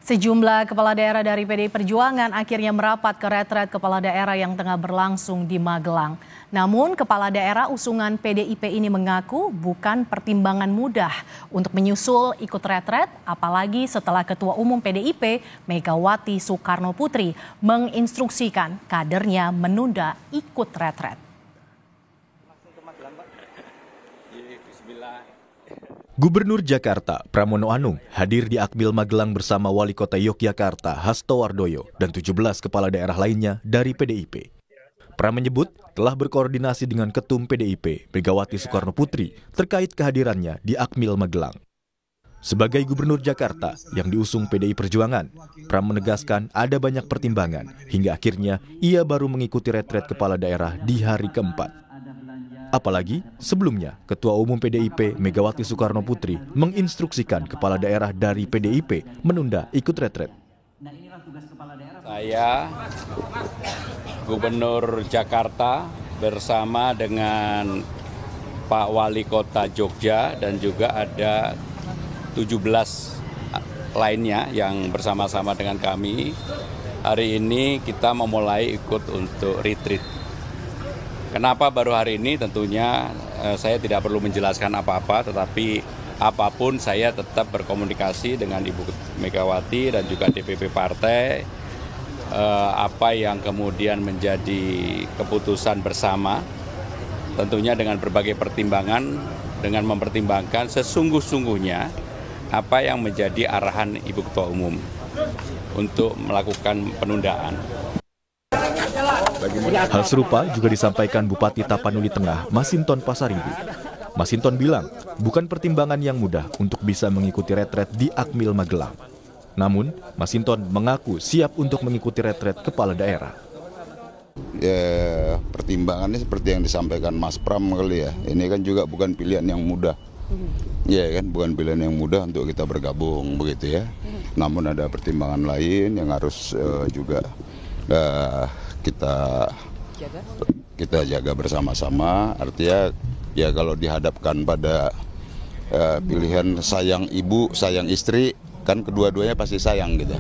Sejumlah kepala daerah dari PDI Perjuangan akhirnya merapat ke retret kepala daerah yang tengah berlangsung di Magelang. Namun kepala daerah usungan PDIP ini mengaku bukan pertimbangan mudah untuk menyusul ikut retret, apalagi setelah Ketua Umum PDIP Megawati Soekarno Putri menginstruksikan kadernya menunda ikut retret. Gubernur Jakarta Pramono Anung hadir di Akmil Magelang bersama Wali Kota Yogyakarta Hasto Wardoyo dan 17 kepala daerah lainnya dari PDIP. Pram menyebut telah berkoordinasi dengan Ketum PDIP Megawati Soekarno Putri terkait kehadirannya di Akmil Magelang. Sebagai Gubernur Jakarta yang diusung PDI Perjuangan, Pram menegaskan ada banyak pertimbangan hingga akhirnya ia baru mengikuti retret kepala daerah di hari keempat. Apalagi sebelumnya Ketua Umum PDIP Megawati Soekarno Putri menginstruksikan kepala daerah dari PDIP menunda ikut retret. Saya, Gubernur Jakarta bersama dengan Pak Wali Kota Jogja dan juga ada 17 lainnya yang bersama-sama dengan kami. Hari ini kita memulai ikut untuk retreat. Kenapa baru hari ini? Tentunya saya tidak perlu menjelaskan apa-apa, tetapi apapun saya tetap berkomunikasi dengan Ibu Megawati dan juga DPP Partai. Apa yang kemudian menjadi keputusan bersama, tentunya dengan berbagai pertimbangan, dengan mempertimbangkan sesungguh-sungguhnya apa yang menjadi arahan Ibu Ketua Umum untuk melakukan penundaan. Hal serupa juga disampaikan Bupati Tapanuli Tengah, Masinton Pasaribu. Masinton bilang, bukan pertimbangan yang mudah untuk bisa mengikuti retret di Akmil Magelang. Namun, Masinton mengaku siap untuk mengikuti retret kepala daerah. Ya, pertimbangannya seperti yang disampaikan Mas Pram kali ya. Ini kan juga bukan pilihan yang mudah. Ya kan, bukan pilihan yang mudah untuk kita bergabung begitu ya. Namun ada pertimbangan lain yang harus juga kita jaga bersama-sama. Artinya ya kalau dihadapkan pada pilihan sayang ibu, sayang istri, kan kedua-duanya pasti sayang gitu.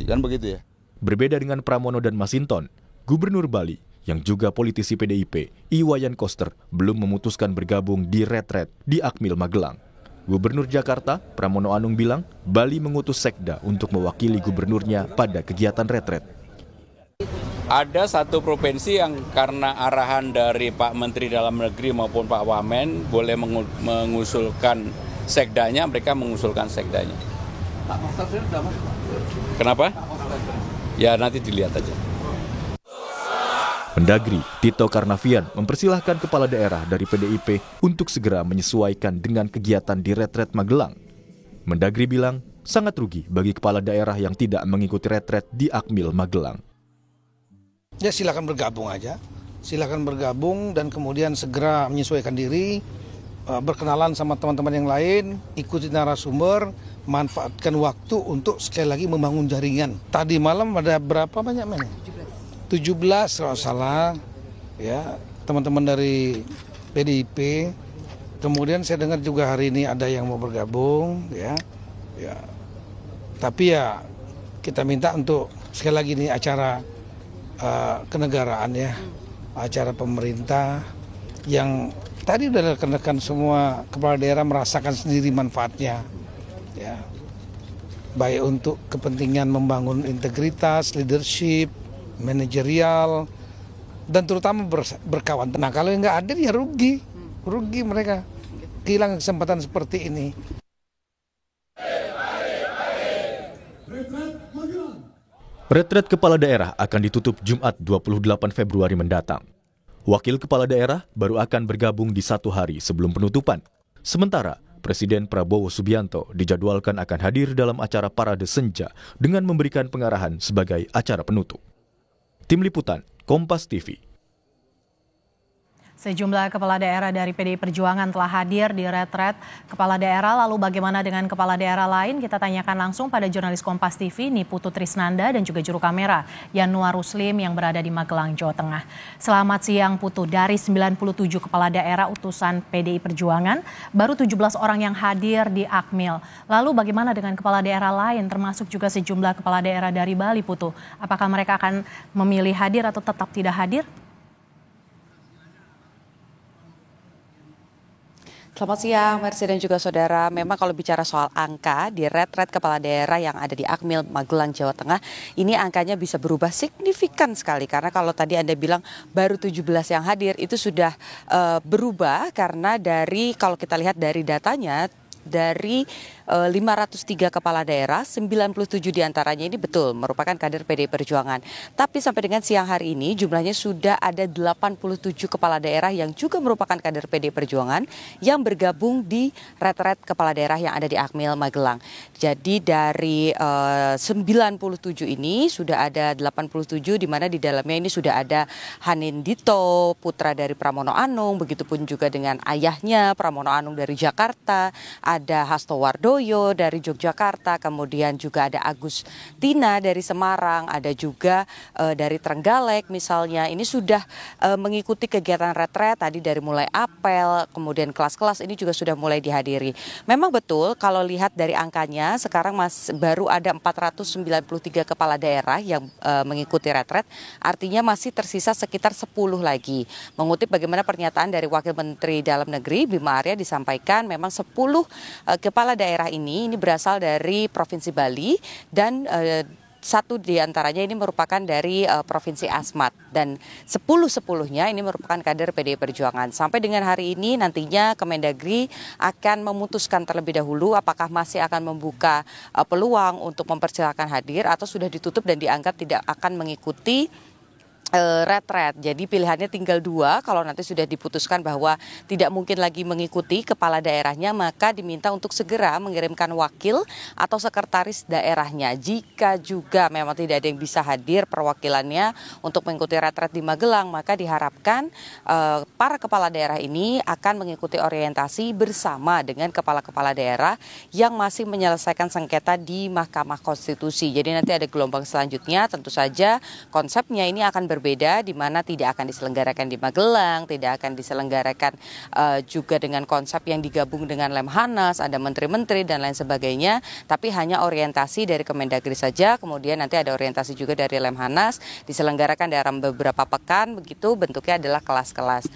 Kan begitu ya. Berbeda dengan Pramono dan Masinton, Gubernur Bali yang juga politisi PDIP, Iwayan Koster belum memutuskan bergabung di retret di Akmil Magelang. Gubernur Jakarta, Pramono Anung bilang, Bali mengutus sekda untuk mewakili gubernurnya pada kegiatan retret. Ada satu provinsi yang karena arahan dari Pak Menteri Dalam Negeri maupun Pak Wamen boleh mengusulkan sekdanya, mereka mengusulkan sekdanya. Kenapa? Ya nanti dilihat aja. Mendagri Tito Karnavian mempersilahkan kepala daerah dari PDIP untuk segera menyesuaikan dengan kegiatan di retret Magelang. Mendagri bilang sangat rugi bagi kepala daerah yang tidak mengikuti retret di Akmil Magelang. Ya silakan bergabung aja, silakan bergabung dan kemudian segera menyesuaikan diri, berkenalan sama teman-teman yang lain, ikuti narasumber, manfaatkan waktu untuk sekali lagi membangun jaringan. Tadi malam ada berapa banyak men? 17 kalau salah, ya teman-teman dari PDIP. Kemudian saya dengar juga hari ini ada yang mau bergabung, ya. Tapi ya kita minta untuk sekali lagi ini acara kenegaraan ya, acara pemerintah yang tadi udah rekan-rekan semua kepala daerah merasakan sendiri manfaatnya, ya. Baik untuk kepentingan membangun integritas, leadership, manajerial, dan terutama berkawan. Nah kalau yang nggak ada ya rugi mereka, kehilangan kesempatan seperti ini. Retret kepala daerah akan ditutup Jumat 28 Februari mendatang. Wakil kepala daerah baru akan bergabung di 1 hari sebelum penutupan. Sementara Presiden Prabowo Subianto dijadwalkan akan hadir dalam acara Parade Senja dengan memberikan pengarahan sebagai acara penutup. Tim Liputan, Kompas TV. Sejumlah kepala daerah dari PDI Perjuangan telah hadir di retret kepala daerah. Lalu bagaimana dengan kepala daerah lain? Kita tanyakan langsung pada jurnalis Kompas TV Niputu Trisnanda dan juga juru kamera Yanuar Ruslim yang berada di Magelang, Jawa Tengah. Selamat siang Putu. Dari 97 kepala daerah utusan PDI Perjuangan, baru 17 orang yang hadir di Akmil. Lalu bagaimana dengan kepala daerah lain, termasuk juga sejumlah kepala daerah dari Bali, Putu? Apakah mereka akan memilih hadir atau tetap tidak hadir? Selamat siang, Mercy dan juga saudara. Memang kalau bicara soal angka di retret kepala daerah yang ada di Akmil, Magelang, Jawa Tengah, ini angkanya bisa berubah signifikan sekali. Karena kalau tadi Anda bilang baru 17 yang hadir, itu sudah berubah karena kalau kita lihat dari datanya, dari 503 kepala daerah, 97 diantaranya ini betul merupakan kader PDI Perjuangan. Tapi sampai dengan siang hari ini jumlahnya sudah ada 87 kepala daerah yang juga merupakan kader PDI Perjuangan yang bergabung di retret kepala daerah yang ada di Akmil, Magelang. Jadi dari 97 ini sudah ada 87 di mana di dalamnya ini sudah ada Hanin Dito, putra dari Pramono Anung, begitupun juga dengan ayahnya Pramono Anung dari Jakarta, ada Hasto Wardoyo dari Yogyakarta, kemudian juga ada Agus Tina dari Semarang, ada juga dari Trenggalek misalnya. Ini sudah mengikuti kegiatan retret tadi dari mulai apel, kemudian kelas-kelas ini juga sudah mulai dihadiri. Memang betul kalau lihat dari angkanya sekarang baru ada 493 kepala daerah yang mengikuti retret, artinya masih tersisa sekitar 10 lagi. Mengutip bagaimana pernyataan dari Wakil Menteri Dalam Negeri Bima Arya disampaikan memang 10 kepala daerah ini berasal dari Provinsi Bali dan satu diantaranya ini merupakan dari Provinsi Asmat dan 10-10-nya ini merupakan kader PDI Perjuangan. Sampai dengan hari ini nantinya Kemendagri akan memutuskan terlebih dahulu apakah masih akan membuka peluang untuk mempersilakan hadir atau sudah ditutup dan dianggap tidak akan mengikuti retret. Jadi pilihannya tinggal 2. Kalau nanti sudah diputuskan bahwa tidak mungkin lagi mengikuti kepala daerahnya, maka diminta untuk segera mengirimkan wakil atau sekretaris daerahnya. Jika juga memang tidak ada yang bisa hadir perwakilannya untuk mengikuti retret di Magelang, maka diharapkan para kepala daerah ini akan mengikuti orientasi bersama dengan kepala-kepala daerah yang masih menyelesaikan sengketa di Mahkamah Konstitusi. Jadi nanti ada gelombang selanjutnya, tentu saja konsepnya ini akan berbeda, di mana tidak akan diselenggarakan di Magelang, tidak akan diselenggarakan juga dengan konsep yang digabung dengan Lemhanas, ada menteri-menteri dan lain sebagainya, tapi hanya orientasi dari Kemendagri saja, kemudian nanti ada orientasi juga dari Lemhanas, diselenggarakan dalam beberapa pekan, begitu bentuknya adalah kelas-kelas.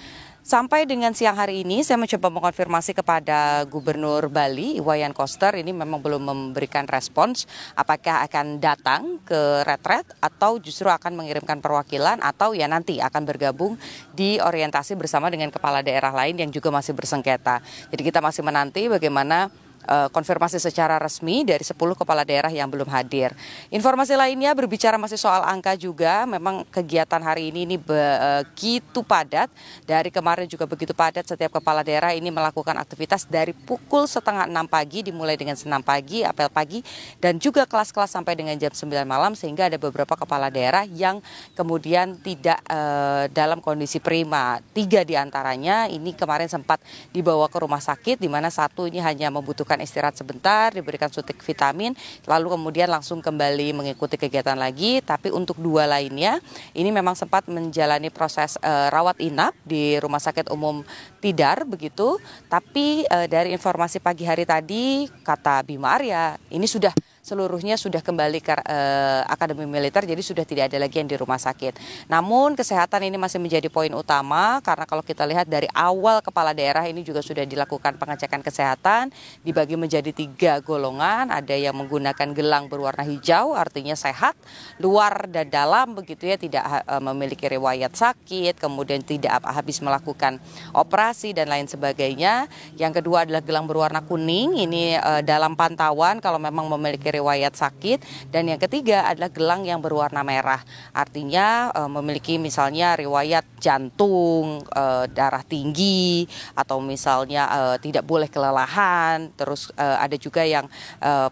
Sampai dengan siang hari ini saya mencoba mengkonfirmasi kepada Gubernur Bali Iwayan Koster, ini memang belum memberikan respons apakah akan datang ke retret atau justru akan mengirimkan perwakilan atau ya nanti akan bergabung di orientasi bersama dengan kepala daerah lain yang juga masih bersengketa. Jadi kita masih menanti bagaimana konfirmasi secara resmi dari 10 kepala daerah yang belum hadir. Informasi lainnya berbicara masih soal angka juga, memang kegiatan hari ini begitu padat. Dari kemarin juga begitu padat, setiap kepala daerah ini melakukan aktivitas dari pukul 5:30 pagi, dimulai dengan senam pagi, apel pagi, dan juga kelas-kelas sampai dengan jam 9 malam, sehingga ada beberapa kepala daerah yang kemudian tidak dalam kondisi prima. 3 diantaranya ini kemarin sempat dibawa ke rumah sakit, di mana satu ini hanya membutuhkan istirahat sebentar, diberikan suntik vitamin, lalu kemudian langsung kembali mengikuti kegiatan lagi. Tapi untuk 2 lainnya ini memang sempat menjalani proses rawat inap di Rumah Sakit Umum Tidar begitu. Tapi dari informasi pagi hari tadi kata Bima Arya ini seluruhnya sudah kembali ke Akademi Militer, jadi sudah tidak ada lagi yang di rumah sakit. Namun kesehatan ini masih menjadi poin utama karena kalau kita lihat dari awal kepala daerah ini juga sudah dilakukan pengecekan kesehatan, dibagi menjadi 3 golongan, ada yang menggunakan gelang berwarna hijau artinya sehat, luar dan dalam begitu ya, tidak memiliki riwayat sakit, kemudian tidak habis melakukan operasi dan lain sebagainya. Yang kedua adalah gelang berwarna kuning, ini dalam pantauan kalau memang memiliki riwayat sakit. Dan yang ketiga adalah gelang yang berwarna merah. Artinya memiliki misalnya riwayat jantung, darah tinggi, atau misalnya tidak boleh kelelahan. Terus ada juga yang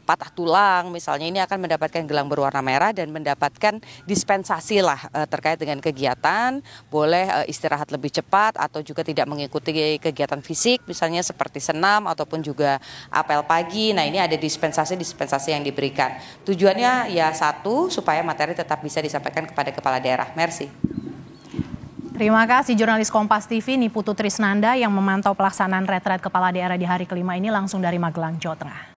patah tulang misalnya, ini akan mendapatkan gelang berwarna merah dan mendapatkan dispensasi lah terkait dengan kegiatan, boleh istirahat lebih cepat atau juga tidak mengikuti kegiatan fisik misalnya seperti senam ataupun juga apel pagi. Nah, ini ada dispensasi yang diberikan. Tujuannya ya satu, supaya materi tetap bisa disampaikan kepada kepala daerah. Mercy. Terima kasih jurnalis Kompas TV Niputu Trisnanda yang memantau pelaksanaan retret kepala daerah di hari kelima ini langsung dari Magelang, Jawa Tengah.